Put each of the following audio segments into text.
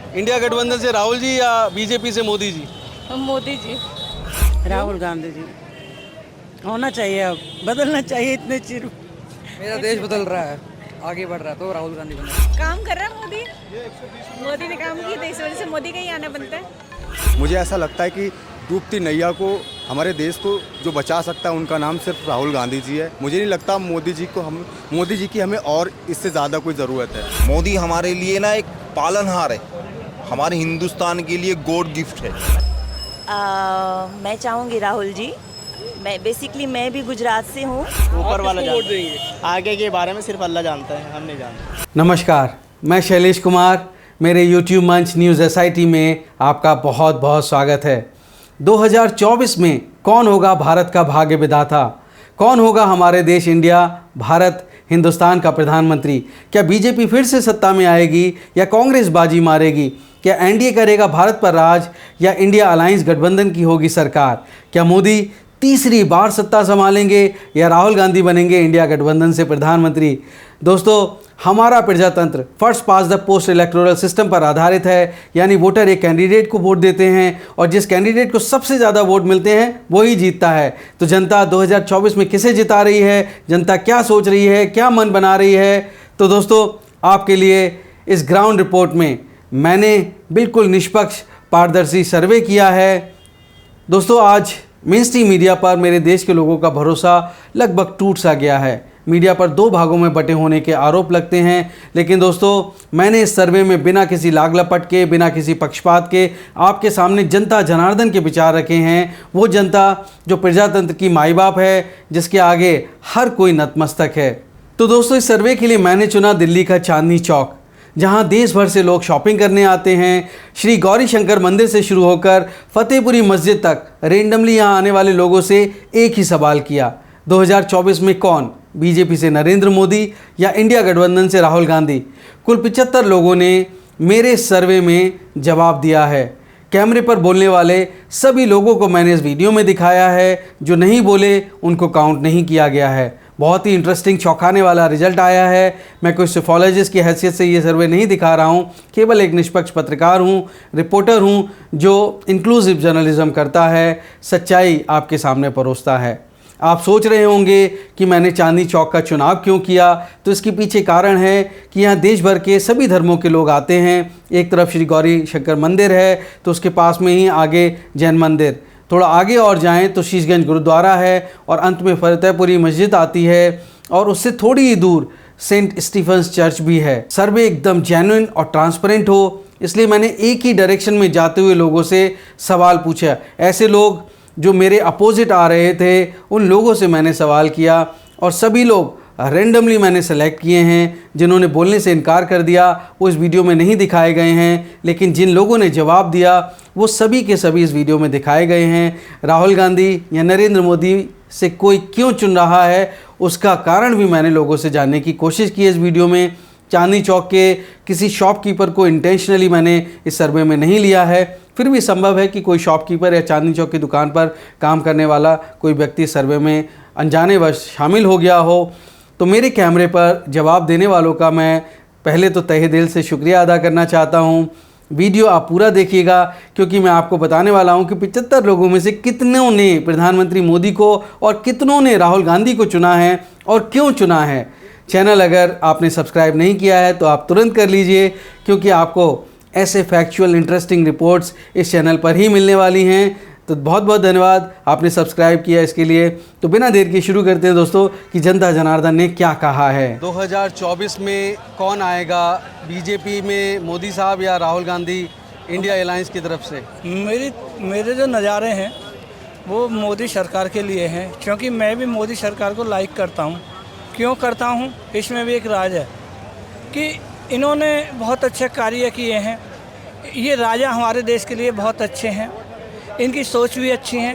India गठबंधन से राहुल जी या बीजेपी से मोदी जी? मोदी जी। राहुल गांधी जी होना चाहिए, अब बदलना चाहिए इतने चिर। मेरा देश बदल रहा है, आगे बढ़ रहा है, तो राहुल गांधी बने। काम कर रहा है मोदी। मोदी ने काम किया तो इस वजह से मोदी का ही आना बनता है। मुझे ऐसा लगता है कि डूबती नैया को, हमारे देश को जो बचा सकता है उनका नाम सिर्फ राहुल गांधी जी है। मुझे नहीं लगता मोदी जी की हमें और इससे ज़्यादा कोई ज़रूरत है। मोदी हमारे लिए ना एक पालनहार है, हमारे हिंदुस्तान के लिए गॉड गिफ्ट है। मैं चाहूँगी राहुल जी। मैं भी गुजरात से हूँ। ऊपर वाला जानता है, आगे के बारे में सिर्फ अल्लाह जानता है, हम नहीं जानते। नमस्कार, मैं शैलेश कुमार। मेरे YouTube मंच न्यूज़ SIT में आपका बहुत बहुत स्वागत है। 2024 में कौन होगा भारत का भाग्य विधाता? कौन होगा हमारे देश इंडिया, भारत, हिंदुस्तान का प्रधानमंत्री? क्या बीजेपी फिर से सत्ता में आएगी या कांग्रेस बाजी मारेगी? क्या NDA करेगा भारत पर राज या इंडिया अलायंस गठबंधन की होगी सरकार? क्या मोदी तीसरी बार सत्ता संभालेंगे या राहुल गांधी बनेंगे इंडिया गठबंधन से प्रधानमंत्री? दोस्तों, हमारा प्रजातंत्र first pass the post electoral system पर आधारित है, यानी वोटर एक कैंडिडेट को वोट देते हैं और जिस कैंडिडेट को सबसे ज़्यादा वोट मिलते हैं वही जीतता है। तो जनता 2024 में किसे जिता रही है, जनता क्या सोच रही है, क्या मन बना रही है? तो दोस्तों, आपके लिए इस ग्राउंड रिपोर्ट में मैंने बिल्कुल निष्पक्ष पारदर्शी सर्वे किया है। दोस्तों, आज मेन स्ट्रीम मीडिया पर मेरे देश के लोगों का भरोसा लगभग टूट सा गया है। मीडिया पर दो भागों में बटे होने के आरोप लगते हैं, लेकिन दोस्तों, मैंने इस सर्वे में बिना किसी लाग लपट के, बिना किसी पक्षपात के आपके सामने जनता जनार्दन के विचार रखे हैं। वो जनता जो प्रजातंत्र की माई बाप है, जिसके आगे हर कोई नतमस्तक है। तो दोस्तों, इस सर्वे के लिए मैंने चुना दिल्ली का चांदनी चौक, जहां देश भर से लोग शॉपिंग करने आते हैं। श्री गौरी शंकर मंदिर से शुरू होकर फतेहपुरी मस्जिद तक रेंडमली यहां आने वाले लोगों से एक ही सवाल किया, 2024 में कौन, बीजेपी से नरेंद्र मोदी या इंडिया गठबंधन से राहुल गांधी? कुल 75 लोगों ने मेरे सर्वे में जवाब दिया है। कैमरे पर बोलने वाले सभी लोगों को मैंने इस वीडियो में दिखाया है, जो नहीं बोले उनको काउंट नहीं किया गया है। बहुत ही इंटरेस्टिंग, चौंकाने वाला रिजल्ट आया है। मैं कोई सोफोलॉजिस्ट की हैसियत से ये सर्वे नहीं दिखा रहा हूँ, केवल एक निष्पक्ष पत्रकार हूँ, रिपोर्टर हूँ, जो इंक्लूसिव जर्नलिज्म करता है, सच्चाई आपके सामने परोसता है। आप सोच रहे होंगे कि मैंने चांदनी चौक का चुनाव क्यों किया, तो इसके पीछे कारण है कि यहाँ देश भर के सभी धर्मों के लोग आते हैं। एक तरफ श्री गौरी शंकर मंदिर है, तो उसके पास में ही आगे जैन मंदिर, थोड़ा आगे और जाएं तो शीशगंज गुरुद्वारा है, और अंत में फतेहपुरी मस्जिद आती है, और उससे थोड़ी ही दूर सेंट स्टीफन्स चर्च भी है। सर्वे एकदम जेन्युइन और ट्रांसपेरेंट हो, इसलिए मैंने एक ही डायरेक्शन में जाते हुए लोगों से सवाल पूछा। ऐसे लोग जो मेरे अपोजिट आ रहे थे, उन लोगों से मैंने सवाल किया, और सभी लोग रेंडमली मैंने सेलेक्ट किए हैं। जिन्होंने बोलने से इनकार कर दिया वो इस वीडियो में नहीं दिखाए गए हैं, लेकिन जिन लोगों ने जवाब दिया वो सभी के सभी इस वीडियो में दिखाए गए हैं। राहुल गांधी या नरेंद्र मोदी से कोई क्यों चुन रहा है, उसका कारण भी मैंने लोगों से जानने की कोशिश की इस वीडियो में। चांदनी चौक के किसी शॉपकीपर को इंटेंशनली मैंने इस सर्वे में नहीं लिया है, फिर भी संभव है कि कोई शॉपकीपर या चांदनी चौक की दुकान पर काम करने वाला कोई व्यक्ति सर्वे में अनजानेवश शामिल हो गया हो। तो मेरे कैमरे पर जवाब देने वालों का मैं पहले तो तहे दिल से शुक्रिया अदा करना चाहता हूँ। वीडियो आप पूरा देखिएगा, क्योंकि मैं आपको बताने वाला हूँ कि 75 लोगों में से कितनों ने प्रधानमंत्री मोदी को और कितनों ने राहुल गांधी को चुना है और क्यों चुना है। चैनल अगर आपने सब्सक्राइब नहीं किया है तो आप तुरंत कर लीजिए, क्योंकि आपको ऐसे फैक्चुअल इंटरेस्टिंग रिपोर्ट्स इस चैनल पर ही मिलने वाली हैं। तो बहुत बहुत धन्यवाद आपने सब्सक्राइब किया इसके लिए। तो बिना देर के शुरू करते हैं दोस्तों कि जनता जनार्दन ने क्या कहा है। 2024 में कौन आएगा, बीजेपी में मोदी साहब या राहुल गांधी इंडिया अलायंस की तरफ से? मेरे जो नज़ारे हैं वो मोदी सरकार के लिए हैं, क्योंकि मैं भी मोदी सरकार को लाइक करता हूँ। क्यों करता हूँ, इसमें भी एक राज है कि इन्होंने बहुत अच्छे कार्य किए हैं। ये राजा हमारे देश के लिए बहुत अच्छे हैं, इनकी सोच भी अच्छी है।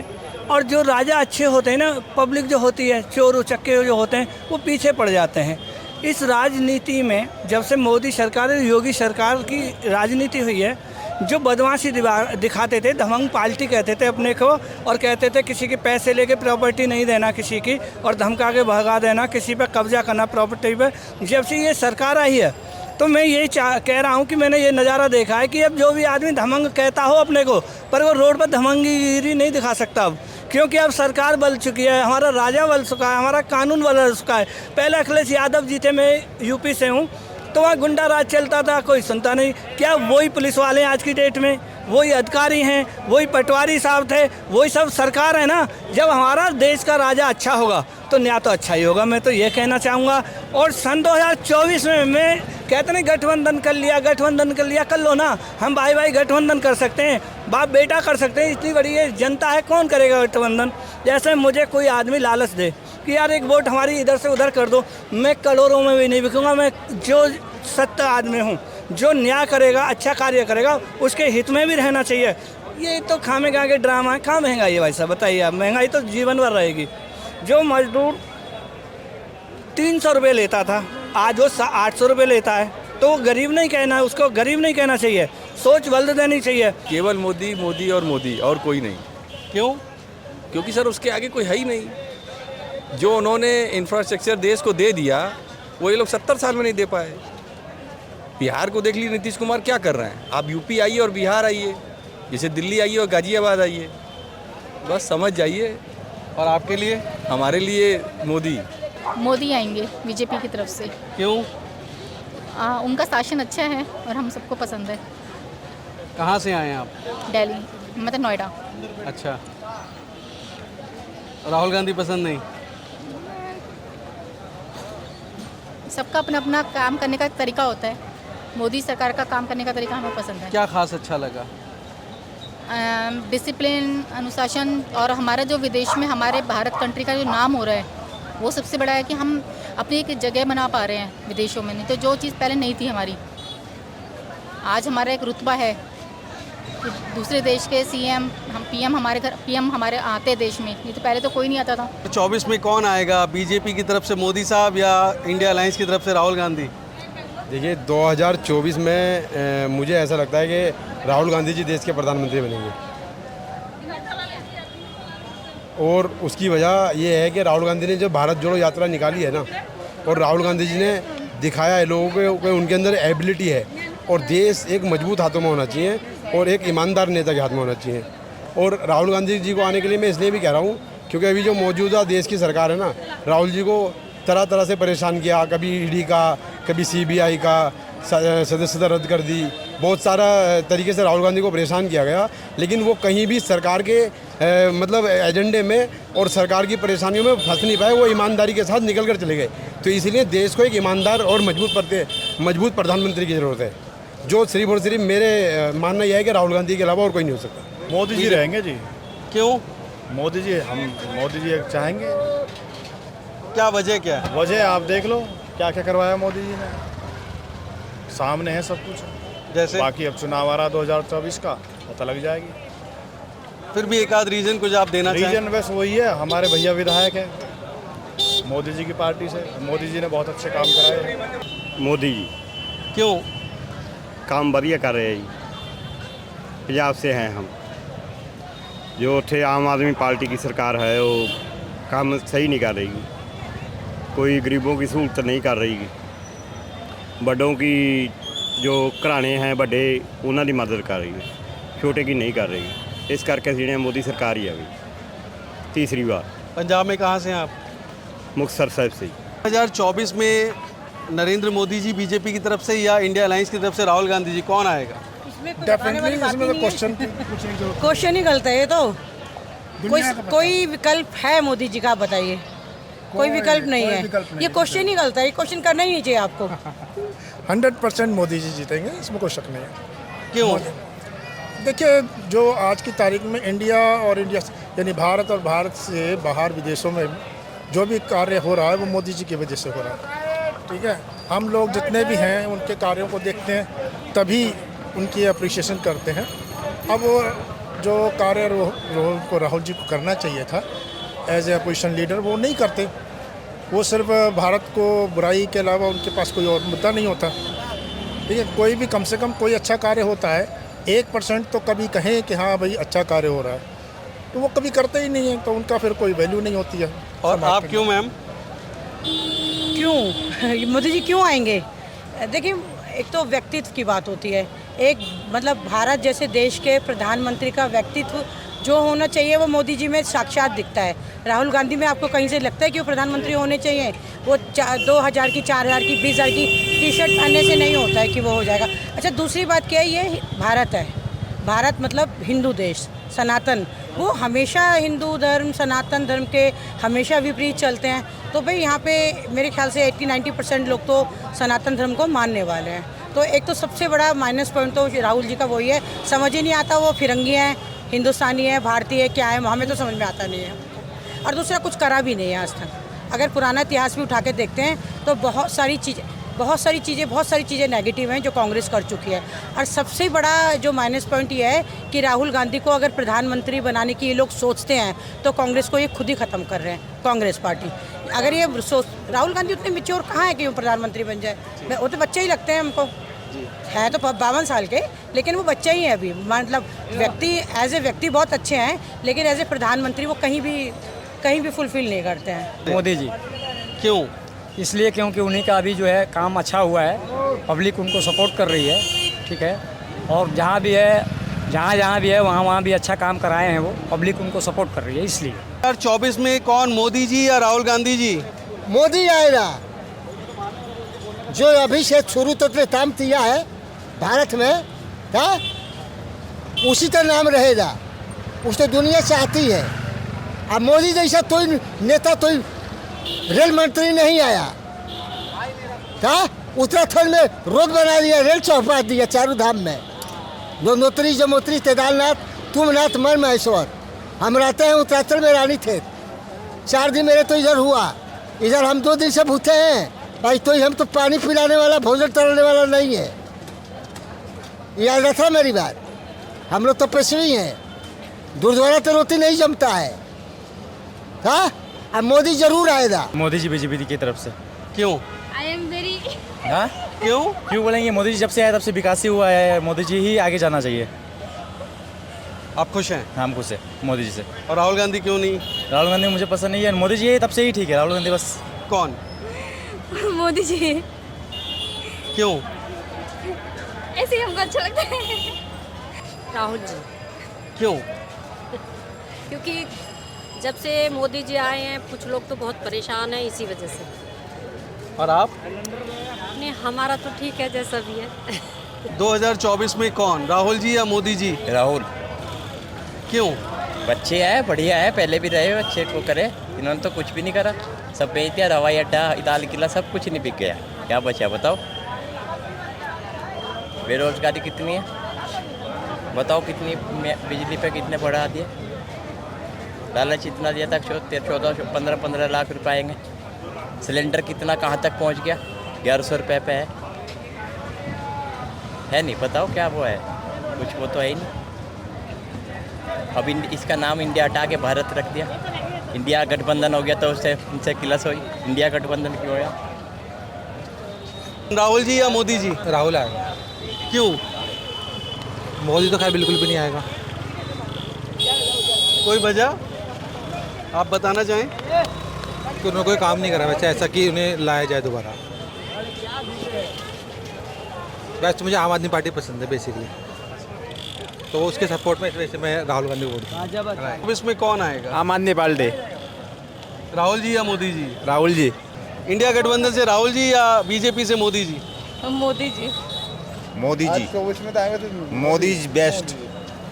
और जो राजा अच्छे होते हैं ना, पब्लिक जो होती है, चोर उचक्के जो होते हैं, वो पीछे पड़ जाते हैं। इस राजनीति में जब से मोदी सरकार, योगी सरकार की राजनीति हुई है, जो बदमाशी दिखाते थे, दबंग पार्टी कहते थे अपने को, और कहते थे किसी के पैसे लेके प्रॉपर्टी नहीं देना किसी की, और धमका के भगा देना, किसी पर कब्जा करना प्रॉपर्टी पर। जब से ये सरकार आई है तो मैं यही कह रहा हूँ कि मैंने ये नज़ारा देखा है कि अब जो भी आदमी धमंग कहता हो अपने को, पर वो रोड पर धमंगीगिरी नहीं दिखा सकता अब, क्योंकि अब सरकार बदल चुकी है, हमारा राजा बदल चुका है, हमारा कानून बदल चुका है। पहले अखिलेश यादव जी थे, मैं यूपी से हूँ, तो वहाँ गुंडा राज चलता था, कोई सुनता नहीं। क्या वही पुलिस वाले हैं आज की डेट में? वही अधिकारी हैं, वही पटवारी साहब थे, वही सब सरकार है ना। जब हमारा देश का राजा अच्छा होगा तो न्याय तो अच्छा ही होगा, मैं तो ये कहना चाहूँगा। और सन 2024 में मैं कहते नहीं गठबंधन कर लिया, गठबंधन कर लिया, कर लो ना, हम भाई भाई गठबंधन कर सकते हैं, बाप बेटा कर सकते हैं, इतनी बड़ी ये जनता है, कौन करेगा गठबंधन? जैसे मुझे कोई आदमी लालच दे कि यार एक वोट हमारी इधर से उधर कर दो, मैं करोड़ों में भी नहीं बिकूँगा। मैं जो सत्ता आदमी हूँ, जो न्याय करेगा, अच्छा कार्य करेगा, उसके हित में भी रहना चाहिए। ये तो खामेगा के ड्रामा है। कहाँ महंगाई है भाई साहब, बताइए आप? महंगाई तो जीवन भर रहेगी। जो मजदूर 300 रुपये लेता था, आज वो 800 रुपये लेता है, तो वो गरीब नहीं कहना, उसको गरीब नहीं कहना चाहिए, सोच बदल देनी चाहिए। केवल मोदी, मोदी और मोदी, और कोई नहीं। क्यों? क्योंकि सर उसके आगे कोई है ही नहीं। जो उन्होंने इंफ्रास्ट्रक्चर देश को दे दिया, वो ये लोग 70 साल में नहीं दे पाए। बिहार को देख लीजिए, नीतीश कुमार क्या कर रहे हैं। आप यूपी आइए और बिहार आइए, जैसे दिल्ली आइए और गाजियाबाद आइए, बस समझ जाइए। और आपके लिए? हमारे लिए मोदी। मोदी आएंगे बीजेपी की तरफ से। क्यों? उनका शासन अच्छा है और हम सबको पसंद है। कहाँ से आए हैं आप? दिल्ली, मतलब नोएडा। अच्छा, राहुल गांधी पसंद नहीं? सबका अपना अपना काम करने का तरीका होता है। मोदी सरकार का काम करने का तरीका हमें पसंद है। क्या खास अच्छा लगा? डिसिप्लिन, अनुशासन, और हमारा जो विदेश में हमारे भारत कंट्री का जो नाम हो रहा है, वो सबसे बड़ा है कि हम अपनी एक जगह बना पा रहे हैं विदेशों में। नहीं तो जो चीज़ पहले नहीं थी हमारी, आज हमारा एक रुतबा है कि दूसरे देश के सीएम, हम पीएम, हमारे घर पीएम हमारे आते देश में, नहीं तो पहले तो कोई नहीं आता था। 24 में कौन आएगा? बीजेपी की तरफ से मोदी साहब या इंडिया अलायंस की तरफ से राहुल गांधी? देखिए 2024 में मुझे ऐसा लगता है कि राहुल गांधी जी देश के प्रधानमंत्री बनेंगे, और उसकी वजह ये है कि राहुल गांधी ने जो भारत जोड़ो यात्रा निकाली है ना, और राहुल गांधी जी ने दिखाया है लोगों को कि उनके अंदर एबिलिटी है, और देश एक मजबूत हाथों में होना चाहिए और एक ईमानदार नेता के हाथ में होना चाहिए। और राहुल गांधी जी को आने के लिए मैं इसलिए भी कह रहा हूँ क्योंकि अभी जो मौजूदा देश की सरकार है ना, राहुल जी को तरह तरह से परेशान किया, कभी ईडी का, कभी सीबीआई का सदस्यता रद्द कर दी, बहुत सारा तरीके से राहुल गांधी को परेशान किया गया, लेकिन वो कहीं भी सरकार के मतलब एजेंडे में और सरकार की परेशानियों में फंस नहीं पाए, वो ईमानदारी के साथ निकल कर चले गए। तो इसलिए देश को एक ईमानदार और मजबूत प्रधानमंत्री की ज़रूरत है, जो सिर्फ और सिर्फ मेरे मानना यह है कि राहुल गांधी के अलावा और कोई नहीं हो सकता। मोदी जी रहेंगे जी। क्यों? मोदी जी, हम मोदी जी चाहेंगे। क्या वजह क्या है? वजह आप देख लो क्या क्या करवाया मोदी जी ने, सामने है सब कुछ। जैसे बाकी अब चुनाव आ रहा 2024 का, पता लग जाएगी। फिर भी एक आध रीज़न कुछ आप देना चाहें? रीजन बस वही है, हमारे भैया विधायक है मोदी जी की पार्टी से, मोदी जी ने बहुत अच्छे काम कराए हैं। मोदी जी क्यों? काम बढ़िया कर रहे हैं जी, पंजाब से हैं हम। जो थे आम आदमी पार्टी की सरकार है, वो काम सही नहीं कर रही, कोई गरीबों की सहूलत नहीं कर रही, बड़ों की जो घराने हैं बड़े, उन्हों की मदद कर रही है, छोटे की नहीं कर रही। इस करके जिन्हें मोदी सरकार ही अभी तीसरी बार। पंजाब में कहाँ से हैं आप? मुक्तसर साहिब से। 2024 में नरेंद्र मोदी जी बीजेपी की तरफ से या इंडिया अलायंस की तरफ से राहुल गांधी जी, कौन आएगा? डेफिनेटली इसमें तो क्वेश्चन ही गलत है। ये तो कोई विकल्प है मोदी जी का? बताइए, कोई विकल्प नहीं है। ये क्वेश्चन ही गलत है, ये क्वेश्चन करना ही नहीं चाहिए आपको। 100% मोदी जी जीतेंगे, इसमें कोई शक नहीं है। क्यों? देखिए, जो आज की तारीख में इंडिया यानी भारत और भारत से बाहर विदेशों में जो भी कार्य हो रहा है वो मोदी जी की वजह से हो रहा है। ठीक है, हम लोग जितने भी हैं उनके कार्यों को देखते हैं, तभी उनकी अप्रिशिएशन करते हैं। अब जो कार्य राहुल जी को करना चाहिए था एज ए अपोजिशन लीडर, वो नहीं करते। वो सिर्फ भारत को बुराई के अलावा उनके पास कोई और मुद्दा नहीं होता। ठीक है, कोई भी कम से कम कोई अच्छा कार्य होता है, 1% तो कभी कहें कि हाँ भाई अच्छा कार्य हो रहा है, तो वो कभी करते ही नहीं है, तो उनका फिर कोई वैल्यू नहीं होती है। और आप क्यों मैम? क्यों मोदी जी क्यों आएंगे? देखिए, एक तो व्यक्तित्व की बात होती है। एक मतलब भारत जैसे देश के प्रधानमंत्री का व्यक्तित्व जो होना चाहिए वो मोदी जी में साक्षात दिखता है। राहुल गांधी में आपको कहीं से लगता है कि वो प्रधानमंत्री होने चाहिए? वो 2000 की, 4000 की, 20,000 की टी शर्ट पहनने से नहीं होता है कि वो हो जाएगा। अच्छा, दूसरी बात क्या है, ये भारत है, भारत मतलब हिंदू देश, सनातन, वो हमेशा हिंदू धर्म, सनातन धर्म के हमेशा विपरीत चलते हैं। तो भाई यहाँ पे मेरे ख्याल से 80-90% लोग तो सनातन धर्म को मानने वाले हैं। तो एक तो सबसे बड़ा माइनस पॉइंट तो राहुल जी का वही है, समझ ही नहीं आता वो फिरंगी हैं, हिंदुस्तानी है, भारतीय है, क्या है, हमें तो समझ में आता नहीं है। और दूसरा कुछ करा भी नहीं है आज तक। अगर पुराना इतिहास भी उठा के देखते हैं तो बहुत सारी चीज़ें नेगेटिव हैं जो कांग्रेस कर चुकी है। और सबसे बड़ा जो माइनस पॉइंट ये है कि राहुल गांधी को अगर प्रधानमंत्री बनाने की ये लोग सोचते हैं तो कांग्रेस को ये खुद ही ख़त्म कर रहे हैं, कांग्रेस पार्टी। अगर ये राहुल गांधी उतने मैच्योर कहाँ है कि वो प्रधानमंत्री बन जाए? वो तो बच्चे ही लगते हैं हमको, है तो 52 साल के, लेकिन वो बच्चा ही है अभी। मतलब व्यक्ति एज ए व्यक्ति बहुत अच्छे हैं, लेकिन एज ए प्रधानमंत्री वो कहीं भी फुलफिल नहीं करते हैं। मोदी जी क्यों? इसलिए क्योंकि उन्हीं का अभी जो है काम अच्छा हुआ है, पब्लिक उनको सपोर्ट कर रही है, ठीक है। और जहाँ भी है वहाँ भी अच्छा काम कराए हैं वो, पब्लिक उनको सपोर्ट कर रही है इसलिए। 2024 में कौन, मोदी जी या राहुल गांधी जी? मोदी आएगा। जो अभी से शुरू तो काम किया है भारत में था, उसी का नाम रहेगा, उसको दुनिया चाहती है। अब मोदी जैसा कोई नेता, कोई रेल मंत्री नहीं आया था। उत्तराखंड में रोड बना दिया, रेल चौपा दिया चारों धाम में, गंगोत्री, जमुनोत्री, केदारनाथ, तुंगनाथ, मन महेश्वर। हम रहते हैं उत्तराखंड में, रानी थे 4 दिन मेरे तो इधर हुआ, इधर हम 2 दिन से भूखे हैं भाई। तो हम तो पानी पिलाने वाला, भोजन कराने वाला नहीं है, याद रखा मेरी बात। हम लोग तो पेशवी हैं, गुरुद्वारा तो रोटी नहीं जमता है। हाँ, अब मोदी जरूर आएगा। मोदी जी बीजेपी की तरफ से। क्यों? आई एम वेरी हाँ, क्यों बोलेंगे? मोदी जी जब से आए तब से विकास ही हुआ है, मोदी जी ही आगे जाना चाहिए। आप खुश हैं? हम खुश हैं मोदी जी से। और राहुल गांधी क्यों नहीं? राहुल गांधी मुझे पसंद नहीं है, मोदी जी तब से ही ठीक है। राहुल गांधी बस। कौन? मोदी जी। क्यों? ऐसे ही हमको अच्छा लगता है। राहुल जी। क्यों? क्योंकि जब से मोदी जी आए हैं कुछ लोग तो बहुत परेशान हैं इसी वजह से। और आप? नहीं, हमारा तो ठीक है जैसा भी है। 2024 में कौन, राहुल जी या मोदी जी? राहुल। क्यों? बच्चे हैं, बढ़िया है, पहले भी रहे अच्छे को करे, इन्होंने तो कुछ भी नहीं करा, सब बेच दिया। हवाई अड्डा, लाल किला, सब कुछ नहीं बिक गया, क्या बचा बताओ? बेरोजगारी कितनी है बताओ, कितनी बिजली पे कितने बढ़ा दिए, लालच इतना दिया था, 14-15 लाख रुपए आएंगे। सिलेंडर कितना कहाँ तक पहुँच गया, 1100 रुपये पे है नहीं, बताओ क्या वो है? कुछ वो तो है ही नहीं। अब इसका नाम इंडिया हटा के भारत रख दिया। इंडिया गठबंधन हो गया तो उससे इनसे किलस हुई, इंडिया गठबंधन क्यों होया? राहुल जी या मोदी जी? राहुल आएगा। क्यों? मोदी तो खैर बिल्कुल भी नहीं आएगा। कोई वजह आप बताना चाहें? कि उन्होंने कोई काम नहीं करा वैसे ऐसा कि उन्हें लाया जाए दोबारा। वैसे मुझे आम आदमी पार्टी पसंद है बेसिकली, तो उसके सपोर्ट में इस वजह से मैं राहुल गांधी वोट दूंगा। अब इसमें कौन आएगा? आम आदमी पार्टी। राहुल जी या मोदी जी? राहुल जी। इंडिया गठबंधन से राहुल जी या बीजेपी से मोदी जी? मोदी जी। मोदी जी। मोदी बेस्ट,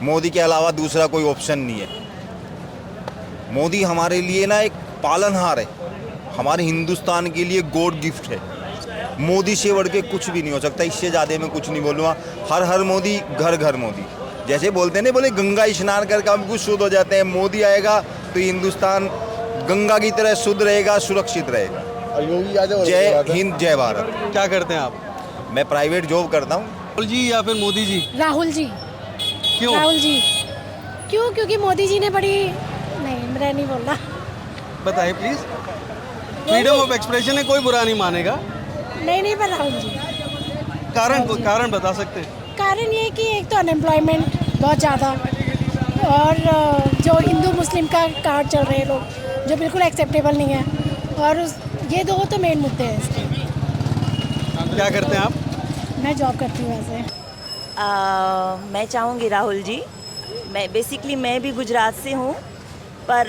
मोदी के अलावा दूसरा कोई ऑप्शन नहीं है। मोदी हमारे लिए ना एक पालनहार है, हमारे हिंदुस्तान के लिए गॉड गिफ्ट है। मोदी से बढ़ के कुछ भी नहीं हो सकता, इससे ज़्यादा मैं कुछ नहीं बोलूँगा। हर हर मोदी, घर घर मोदी, जैसे बोलते हैं ना, बोले गंगा स्नान करके हम कुछ शुद्ध हो जाते हैं। मोदी आएगा तो हिंदुस्तान गंगा की तरह शुद्ध रहेगा, सुरक्षित रहेगा। जय हिंद, जय भारत। क्या करते हैं आप? मैं प्राइवेट जॉब करता हूँ। राहुल जी या फिर मोदी जी? राहुल जी। क्यों? राहुल जी क्यों? क्योंकि मोदी जी ने बड़ी, नहीं मेरा नहीं बोलना। बताइए प्लीज। फ्रीडम ऑफ एक्सप्रेशन है, कोई बुरा नहीं मानेगा। नहीं पर राहुल जी। कारण बता सकते हैं? कारण ये कि एक तो अनएम्प्लॉयमेंट बहुत ज़्यादा, और जो हिंदू मुस्लिम का कार्ड चल रहे हैं लोग, जो बिल्कुल एक्सेप्टेबल नहीं है, और ये दो तो मेन मुद्दे हैं इसके। क्या करते हैं आप? मैं जॉब करती हूँ वैसे। मैं चाहूँगी राहुल जी। मैं भी गुजरात से हूँ, पर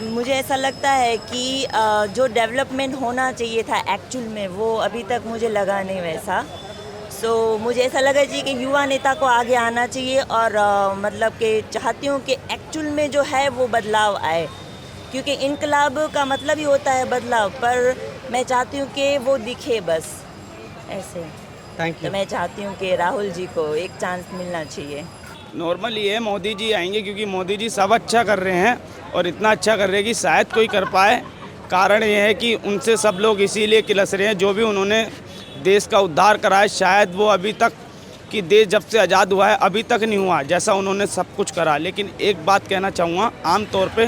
मुझे ऐसा लगता है कि जो डेवलपमेंट होना चाहिए था एक्चुअल में, वो अभी तक मुझे लगा नहीं वैसा। मुझे ऐसा लगा जी कि युवा नेता को आगे आना चाहिए और मतलब कि चाहती हूँ कि एक्चुअल में जो है वो बदलाव आए, क्योंकि इनकलाब का मतलब ही होता है बदलाव, पर मैं चाहती हूँ कि वो दिखे बस ऐसे। थैंक तो मैं चाहती हूँ कि राहुल जी को एक चांस मिलना चाहिए। नॉर्मली है मोदी जी आएंगे, क्योंकि मोदी जी सब अच्छा कर रहे हैं और इतना अच्छा कर रहे हैं कि शायद कोई कर पाए। कारण ये है कि उनसे सब लोग इसीलिए किलस रहे हैं, जो भी उन्होंने देश का उद्धार करा है, शायद वो अभी तक कि देश जब से आज़ाद हुआ है अभी तक नहीं हुआ जैसा उन्होंने सब कुछ करा। लेकिन एक बात कहना चाहूँगा आम तौर पे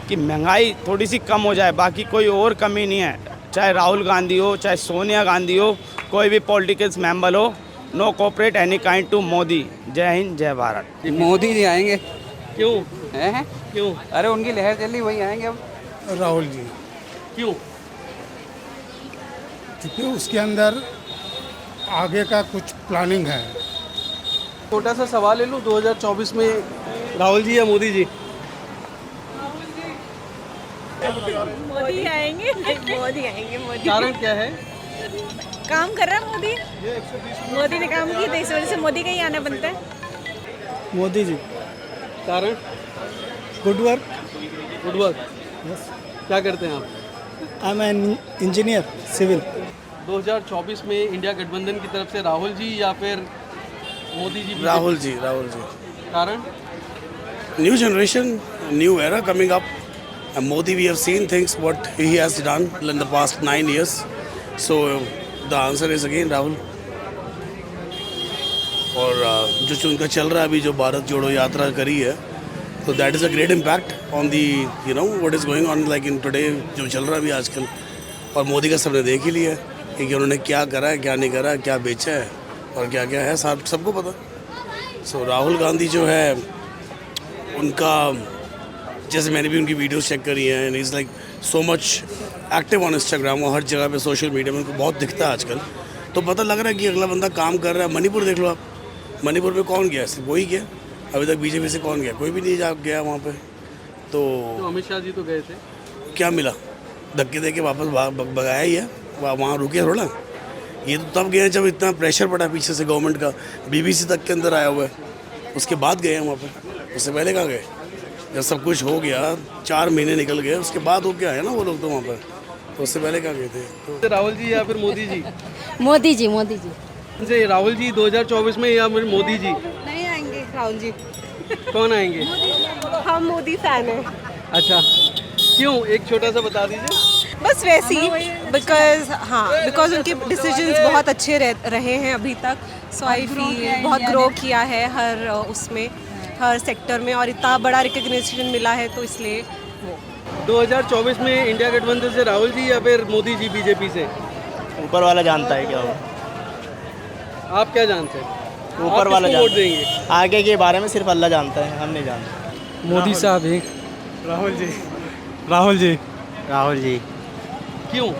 कि महंगाई थोड़ी सी कम हो जाए, बाकी कोई और कमी नहीं है। चाहे राहुल गांधी हो, चाहे सोनिया गांधी हो, कोई भी पॉलिटिकल्स मेंबर हो, no cooperate any kind to Modi. जय हिंद, जय भारत। मोदी जी आएंगे। क्यों हैं? क्यों? अरे उनकी लहर चल रही, वही आएंगे अब। राहुल जी, क्यों? क्योंकि उसके अंदर आगे का कुछ प्लानिंग है। छोटा सा सवाल ले लूँ, 2024 में राहुल जी या मोदी जी? मोदी आएंगे। मोदी आएंगे। मोदी। कारण क्या है? काम कर रहा है मोदी। मोदी ने काम किया, तो इस वजह से मोदी का ही आना बनता है। मोदी जी। कारण? Good work. Good work. क्या करते हैं आप? I am an engineer civil. 2024 में इंडिया गठबंधन की तरफ से राहुल जी या फिर मोदी जी? राहुल जी, राहुल जी। कारण? New generation, new era coming up. And Modi, we have seen things what he has done in the past 9 years. So the answer is again Rahul. और जो उनका चल रहा है अभी, जो भारत जोड़ो यात्रा करी है, तो that is a great impact on the what is going on like in today, जो चल रहा है अभी आजकल। और मोदी का सबने देख ही लिया है कि उन्होंने क्या करा है, क्या नहीं करा है, क्या बेचा है और क्या क्या है, सबको पता। सो राहुल गांधी जो है उनका, जैसे मैंने भी उनकी वीडियोस चेक करी हैं, and is like so much active on Instagram और हर जगह पे सोशल मीडिया में उनको बहुत दिखता है आजकल। तो पता लग रहा है कि अगला बंदा काम कर रहा है। मणिपुर देख लो आप, मणिपुर में कौन गया? सिर्फ वही गया। अभी तक बीजेपी से कौन गया? कोई भी नहीं गया वहाँ पे। तो अमित शाह जी तो गए थे, क्या मिला? धक्के दे के वापस भगाया ही है, वहाँ रुके थोड़ा। ये तो तब गए जब इतना प्रेशर पड़ा पीछे से गवर्नमेंट का, BBC तक के अंदर आया हुआ है, उसके बाद गए हैं वहाँ पे। उससे पहले कहाँ गए? जब सब कुछ हो गया, 4 महीने निकल गए, उसके बाद हो गया है ना वो लोग तो वहाँ पर। तो उससे पहले कहाँ गए थे? तो राहुल जी या फिर मोदी जी? मोदी जी। मोदी जी। राहुल जी 2024 में या फिर मोदी जी? नहीं आएंगे राहुल जी। कौन आएंगे? हम मोदी फैन हैं। अच्छा, क्यों? एक छोटा सा बता दीजिए। बस वैसे ही, बिकॉज उनके डिसीजंस बहुत अच्छे रहे हैं अभी तक। सो आई फील बहुत ग्रो किया है हर उसमें, हर सेक्टर में, और इतना बड़ा रिकग्निशन मिला है, तो इसलिए वो। 2024 में इंडिया गठबंधन से राहुल जी या फिर मोदी जी बीजेपी से? ऊपर वाला जानता है क्या हो। आप क्या जानते हैं? ऊपर वाला वोट जानता देंगे? है। आगे के बारे में सिर्फ अल्लाह जानता है, हम नहीं जानते। मोदी साहब ही। राहुल जी। राहुल जी। राहुल जी। क्यों?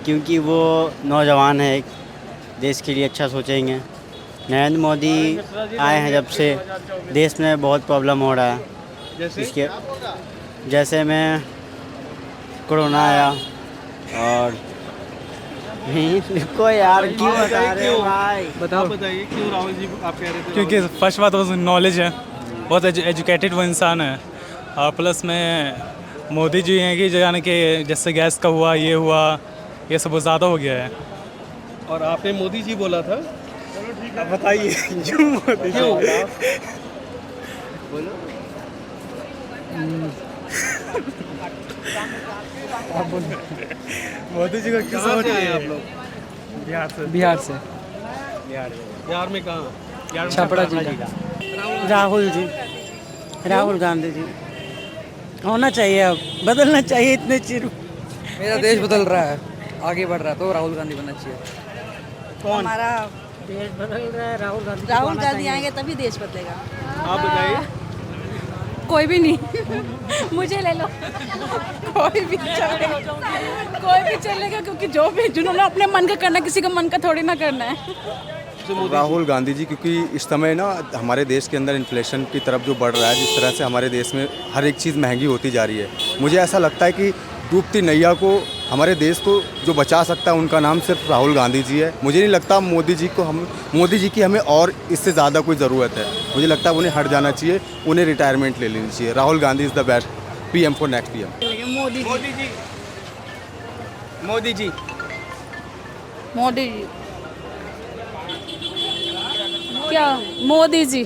क्योंकि वो नौजवान है, देश के लिए अच्छा सोचेंगे। नरेंद्र मोदी आए हैं जब से देश में बहुत प्रॉब्लम हो रहा है। जैसे में कोरोना आया और देखो यार, क्यों बता रहे हो भाई? बताइए क्यों राहुल जी आप कह रहे थे? क्योंकि फर्स्ट बात वो नॉलेज है, बहुत एजुकेटेड वो इंसान है। और प्लस में मोदी जी हैं कि जाने के जैसे गैस का हुआ, ये हुआ, ये सब बहुत ज़्यादा हो गया है। और आपने मोदी जी बोला था? अब बताइए क्यों मोदी जी? बोलो। मोदी जी को किस कहाँ से आए आप लोग? बिहार से। बिहार में कहाँ? छपरा जिला। राहुल जी, राहुल गांधी जी होना चाहिए, अब बदलना चाहिए इतने चिर। मेरा देश बदल रहा है, आगे बढ़ रहा है, तो राहुल गांधी बनना चाहिए। कौन? हमारा देश बदल रहा है, राहुल गांधी। राहुल गांधी आएंगे तभी देश बदलेगा। आप बताइए। कोई भी नहीं मुझे ले लो कोई भी चलेगा क्योंकि जो भी जिन्होंने अपने मन का करना है, किसी का मन का थोड़ी ना करना है। राहुल गांधी जी, क्योंकि इस समय ना हमारे देश के अंदर इन्फ्लेशन की तरफ जो बढ़ रहा है, जिस तरह से हमारे देश में हर एक चीज़ महंगी होती जा रही है, मुझे ऐसा लगता है कि डूबती नैया को, हमारे देश को जो बचा सकता है उनका नाम सिर्फ राहुल गांधी जी है। मुझे नहीं लगता मोदी जी की हमें और इससे ज़्यादा कोई ज़रूरत है। मुझे लगता है उन्हें हट जाना चाहिए, उन्हें रिटायरमेंट ले लेनी चाहिए। Rahul Gandhi is the best PM for next year. Modi ji क्या मोदी जी,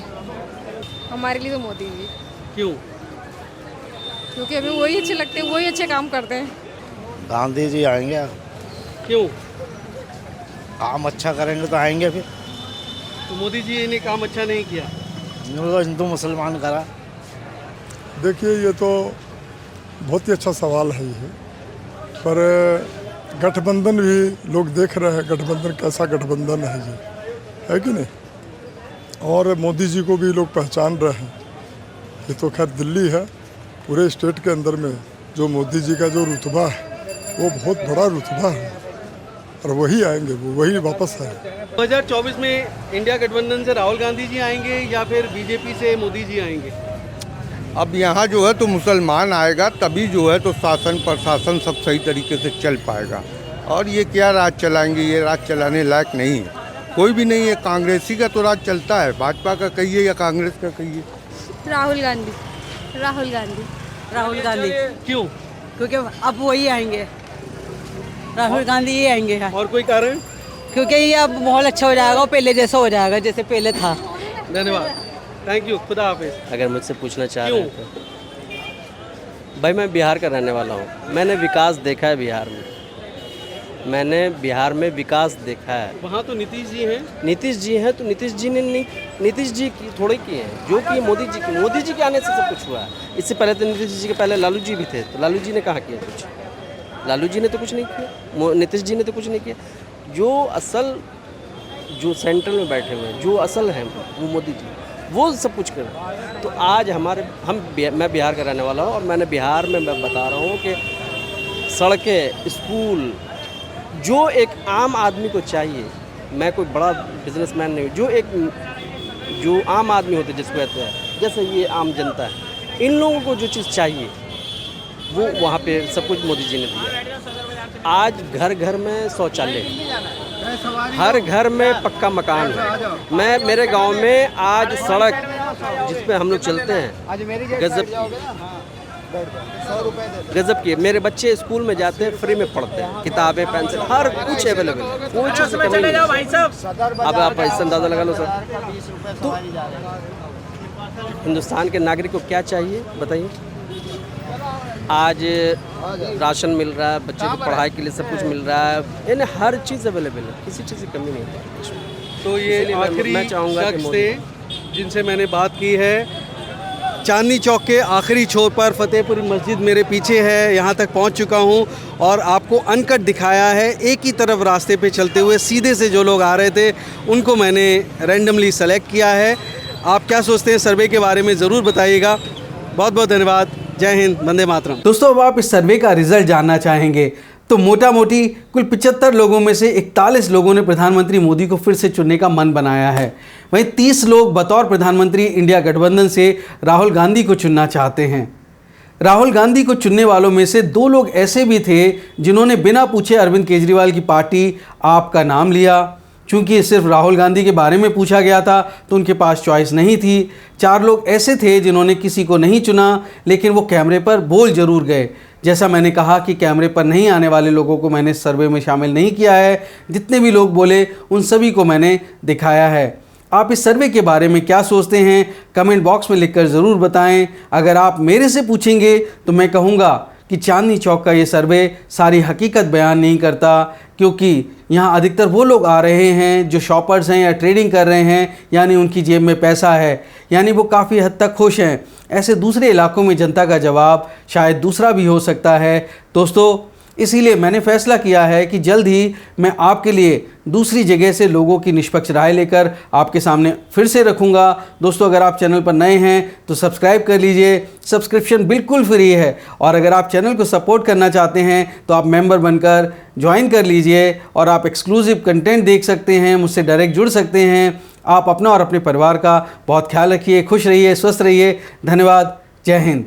हमारे लिए तो मोदी जी। क्यों? क्योंकि हमें वही अच्छे लगते हैं, वही अच्छे काम करते हैं। गांधी जी आएंगे। क्यों? काम अच्छा करेंगे तो आएंगे फिर। तो मोदी जी ने काम अच्छा नहीं किया, हिंदू मुसलमान करा। देखिए, ये तो बहुत ही अच्छा सवाल है ये, पर गठबंधन भी लोग देख रहे हैं, गठबंधन कैसा गठबंधन है ये, है कि नहीं। और मोदी जी को भी लोग पहचान रहे हैं। ये तो खैर दिल्ली है, पूरे स्टेट के अंदर में जो मोदी जी का जो रुतबा है वो बहुत बड़ा रुतबा है, और वही आएंगे, वो वही वापस आएंगे। 2024 में इंडिया गठबंधन से राहुल गांधी जी आएंगे या फिर बीजेपी से मोदी जी आएंगे? अब यहाँ जो है तो मुसलमान आएगा, तभी जो है तो शासन प्रशासन सब सही तरीके से चल पाएगा। और ये क्या राज चलाएंगे, ये राज चलाने लायक नहीं है, कोई भी नहीं है। कांग्रेसी का तो राज चलता है, भाजपा का कहिए या कांग्रेस का कहिए। राहुल गांधी राहुल गांधी राहुल गांधी। क्यों? क्योंकि अब वही आएंगे, राहुल गांधी ही आएंगे। और कोई कारण? क्योंकि ये अब माहौल अच्छा हो जाएगा, पहले जैसा हो जाएगा, जैसे पहले था। धन्यवाद, थैंक यू, खुदा हाफिज। अगर मुझसे पूछना चाह रहे हैं तो भाई, मैं बिहार का रहने वाला हूँ। मैंने विकास देखा है बिहार में, मैंने बिहार में विकास देखा है। वहाँ तो नीतीश जी हैं। नीतीश जी हैं तो नीतीश जी ने नहीं, नीतीश जी की थोड़े किए हैं जो कि मोदी जी के आने से सब कुछ हुआ है। इससे पहले तो नीतीश जी के पहले लालू जी भी थे, तो लालू जी ने कहाँ किया कुछ? लालू जी ने तो कुछ नहीं किया, नीतीश जी ने तो कुछ नहीं किया। जो सेंट्रल में बैठे हुए हैं, जो असल हैं वो मोदी जी, वो सब कुछ कर रहे हैं। तो आज मैं बिहार का रहने वाला हूँ, और मैंने बिहार में मैं बता रहा हूँ कि सड़कें, स्कूल, जो एक आम आदमी को चाहिए, मैं कोई बड़ा बिजनेसमैन नहीं हूँ, जो आम आदमी होते जिसको कहते हैं, जैसे ये आम जनता है, इन लोगों को जो चीज़ चाहिए वो वहाँ पे सब कुछ मोदी जी ने दिया। आज घर घर में शौचालय, हर घर में पक्का मकान है। मेरे गांव में आज सड़क जिस पे हम लोग चलते हैं गजब की। मेरे बच्चे स्कूल में जाते हैं, फ्री में पढ़ते हैं, किताबें, पेंसिल, हर कुछ अवेलेबल है, कोई चीज़ कमी नहीं है। अब आप इससे अंदाज़ा लगा लो सर। तो हिंदुस्तान के नागरिक को क्या चाहिए बताइए? आज राशन मिल रहा है, बच्चे को पढ़ाई के लिए सब कुछ मिल रहा है, यानी हर चीज़ अवेलेबल है, किसी चीज़ की कमी नहीं है। तो ये आखिरी मैं चाहूँगा शख्स थे जिनसे मैंने बात की है। चांदनी चौक के आखिरी छोर पर फतेहपुर मस्जिद मेरे पीछे है, यहाँ तक पहुँच चुका हूँ और आपको अनकट दिखाया है। एक ही तरफ रास्ते पे चलते हुए सीधे से जो लोग आ रहे थे उनको मैंने रैंडमली सेलेक्ट किया है। आप क्या सोचते हैं सर्वे के बारे में ज़रूर बताइएगा। बहुत बहुत धन्यवाद। जय हिंद, वंदे मातरम। दोस्तों, अब आप इस सर्वे का रिजल्ट जानना चाहेंगे तो मोटा मोटी कुल 75 लोगों में से 41 लोगों ने प्रधानमंत्री मोदी को फिर से चुनने का मन बनाया है। वहीं 30 लोग बतौर प्रधानमंत्री इंडिया गठबंधन से राहुल गांधी को चुनना चाहते हैं। राहुल गांधी को चुनने वालों में से 2 लोग ऐसे भी थे जिन्होंने बिना पूछे अरविंद केजरीवाल की पार्टी आप का नाम लिया। चूँकि सिर्फ राहुल गांधी के बारे में पूछा गया था तो उनके पास चॉइस नहीं थी। 4 लोग ऐसे थे जिन्होंने किसी को नहीं चुना, लेकिन वो कैमरे पर बोल ज़रूर गए। जैसा मैंने कहा कि कैमरे पर नहीं आने वाले लोगों को मैंने सर्वे में शामिल नहीं किया है। जितने भी लोग बोले उन सभी को मैंने दिखाया है। आप इस सर्वे के बारे में क्या सोचते हैं कमेंट बॉक्स में लिखकर ज़रूर बताएं। अगर आप मेरे से पूछेंगे तो मैं कहूँगा कि चांदनी चौक का ये सर्वे सारी हकीकत बयान नहीं करता, क्योंकि यहाँ अधिकतर वो लोग आ रहे हैं जो शॉपर्स हैं या ट्रेडिंग कर रहे हैं, यानी उनकी जेब में पैसा है, यानी वो काफ़ी हद तक खुश हैं। ऐसे दूसरे इलाकों में जनता का जवाब शायद दूसरा भी हो सकता है। दोस्तों, इसीलिए मैंने फैसला किया है कि जल्द ही मैं आपके लिए दूसरी जगह से लोगों की निष्पक्ष राय लेकर आपके सामने फिर से रखूँगा। दोस्तों, अगर आप चैनल पर नए हैं तो सब्सक्राइब कर लीजिए, सब्सक्रिप्शन बिल्कुल फ्री है। और अगर आप चैनल को सपोर्ट करना चाहते हैं तो आप मेंबर बनकर ज्वाइन कर लीजिए और आप एक्सक्लूसिव कंटेंट देख सकते हैं, मुझसे डायरेक्ट जुड़ सकते हैं। आप अपना और अपने परिवार का बहुत ख्याल रखिए, खुश रहिए, स्वस्थ रहिए। धन्यवाद। जय हिंद।